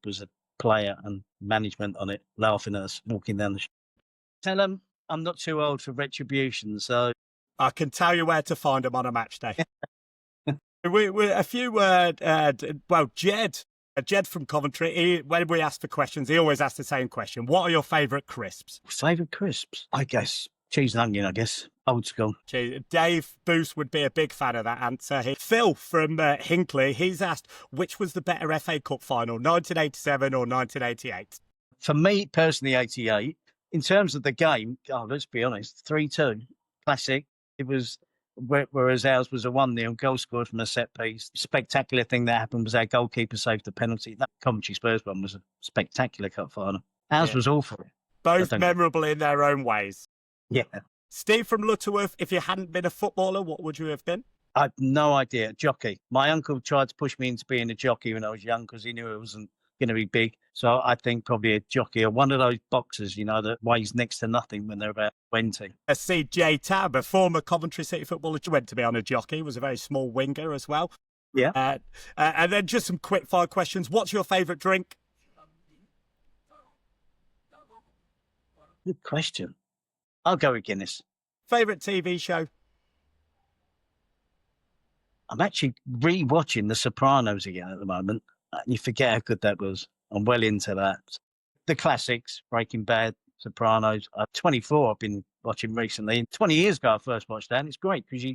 was a player and management on it, laughing at us, walking down the street. Tell them I'm not too old for retribution, so... I can tell you where to find them on a match day. We a few, Jed from Coventry, when we ask for questions, he always asks the same question. What are your favourite crisps? Favourite crisps? I guess cheese and onion, old school. Dave Booth would be a big fan of that answer. Phil from Hinckley, he's asked, which was the better FA Cup final, 1987 or 1988? For me, personally, 88. In terms of the game, let's be honest, 3-2, classic. It was, whereas ours was a 1-0 goal scored from a set piece. Spectacular thing that happened was our goalkeeper saved the penalty. That Coventry Spurs one was a spectacular cup final. Ours was awful. Both memorable in their own ways. Yeah. Steve from Lutterworth, if you hadn't been a footballer, what would you have been? I've no idea. Jockey. My uncle tried to push me into being a jockey when I was young because he knew it wasn't going to be big. So I think probably a jockey or one of those boxers, that weighs next to nothing when they're about 20. CJ Tab, a former Coventry City footballer, went to be on a jockey, was a very small winger as well. Yeah. And then just some quick fire questions. What's your favourite drink? Good question. I'll go with Guinness. Favourite TV show? I'm actually re-watching The Sopranos again at the moment. And you forget how good that was. I'm well into that. The classics, Breaking Bad, Sopranos. 24 I've been watching recently. 20 years ago I first watched that. And it's great because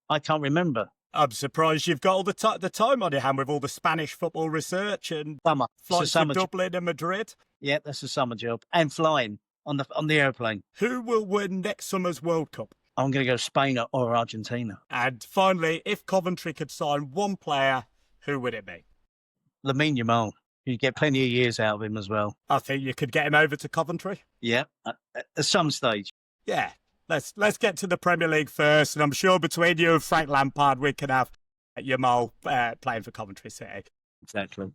I can't remember. I'm surprised you've got all the time on your hand with all the Spanish football research and flights to Dublin and Madrid. Yeah, that's a summer job. And flying on the airplane. Who will win next summer's World Cup? I'm going to go Spain or Argentina. And finally, if Coventry could sign one player, who would it be? Lamine Yamal. You get plenty of years out of him as well. I think you could get him over to Coventry. Yeah, at some stage. Yeah, let's get to the Premier League first, and I'm sure between you and Frank Lampard, we can have Yamal playing for Coventry City. Exactly.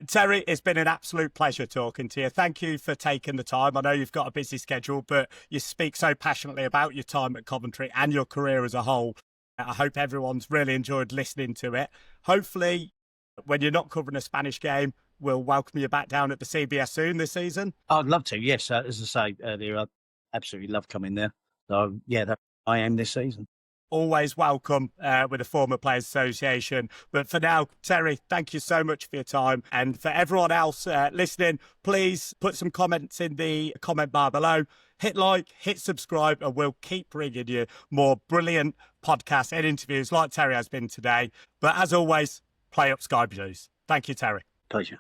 Terry, it's been an absolute pleasure talking to you. Thank you for taking the time. I know you've got a busy schedule, but you speak so passionately about your time at Coventry and your career as a whole. I hope everyone's really enjoyed listening to it. Hopefully, when you're not covering a Spanish game, we'll welcome you back down at the CBS soon this season. I'd love to, yes. As I say earlier, I absolutely love coming there. So, yeah, I am this season. Always welcome with the Former Players Association. But for now, Terry, thank you so much for your time. And for everyone else listening, please put some comments in the comment bar below. Hit like, hit subscribe, and we'll keep bringing you more brilliant podcasts and interviews like Terry has been today. But as always, play up Sky Blues. Thank you, Terry. Pleasure.